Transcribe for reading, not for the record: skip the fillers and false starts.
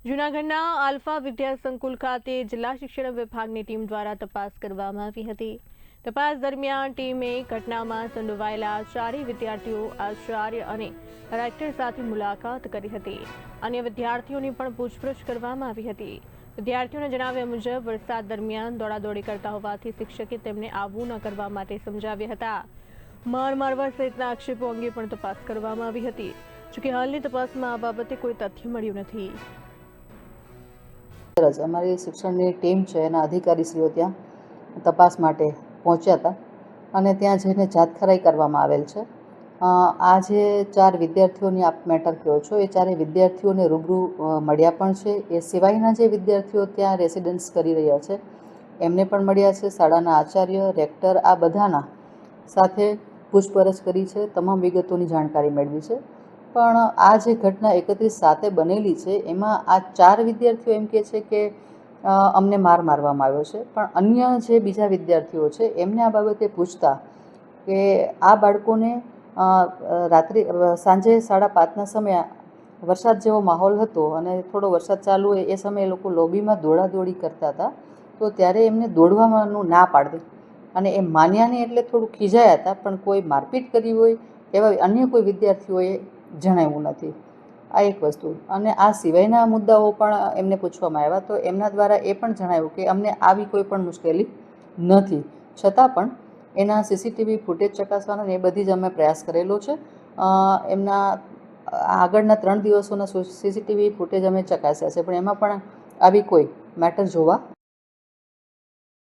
જૂનાગઢના આલ્ફા વિદ્યા સંકુલ ખાતે જિલ્લા શિક્ષણ વિભાગની ટીમ દ્વારા તપાસ કરવામાં આવી હતી। તપાસ દરમિયાન ટીમે ઘટનામાં સંડોવાયેલા 4 વિદ્યાર્થીઓ, આચાર્ય અને રેક્ટર સાથે મુલાકાત કરી હતી। અન્ય વિદ્યાર્થીઓની પણ પૂછપરછ કરવામાં આવી હતી। વિદ્યાર્થીઓના જણાવ્યા મુજબ વરસાદ દરમિયાન દોડાદોડી કરતા હોવાથી શિક્ષકે તેમને આવું ન કરવા માટે સમજાવ્યા હતા। માર મારવા સહિતના આક્ષેપો અંગે પણ તપાસ કરવામાં આવી હતી। જોકે હાલની તપાસમાં આ બાબતે કોઈ તથ્ય મળ્યું નથી। અમારી શિક્ષણની ટીમ છે એના અધિકારીશ્રીઓ ત્યાં તપાસ માટે પહોંચ્યા હતા અને ત્યાં જઈને જાતખરાઈ કરવામાં આવેલ છે। આ જે 4 વિદ્યાર્થીઓની આપ મેટર કહો છો એ 4 વિદ્યાર્થીઓને રૂબરૂ મળ્યા પણ છે। એ સિવાયના જે વિદ્યાર્થીઓ ત્યાં રેસિડન્સ કરી રહ્યા છે એમને પણ મળ્યા છે। શાળાના આચાર્ય, રેક્ટર આ બધાના સાથે પૂછપરછ કરી છે, તમામ વિગતોની જાણકારી મેળવી છે। પણ આ જે ઘટના 31/7 બનેલી છે એમાં આ 4 વિદ્યાર્થીઓ એમ કહે છે કે અમને માર મારવામાં આવ્યો છે, પણ અન્ય જે બીજા વિદ્યાર્થીઓ છે એમને આ બાબતે પૂછતા કે આ બાળકોને રાત્રે સાંજે 5:30ના સમયે વરસાદ જેવો માહોલ હતો અને થોડો વરસાદ ચાલુ હોય એ સમયે લોકો લોબીમાં દોડાદોડી કરતા હતા, તો ત્યારે એમને દોડવાનું ના પાડતી અને એ માન્યા નહીં એટલે થોડું ખીજાયા હતા, પણ કોઈ મારપીટ કરી હોય એવા અન્ય કોઈ વિદ્યાર્થીઓએ જણાવ્યું નથી। આ એક વસ્તુ। અને આ સિવાયના મુદ્દાઓ પણ એમને પૂછવામાં આવ્યા તો એમના દ્વારા એ પણ જણાવ્યું કે અમને આવી કોઈ પણ મુશ્કેલી નથી, છતાં પણ એના સીસીટીવી ફૂટેજ ચકાસવાનો એ બધી જ અમે પ્રયાસ કરેલો છે। એમના આગળના 3 દિવસોના સીસીટીવી ફૂટેજ અમે ચકાસ્યા છે, પણ એમાં પણ આવી કોઈ મેટર જોવા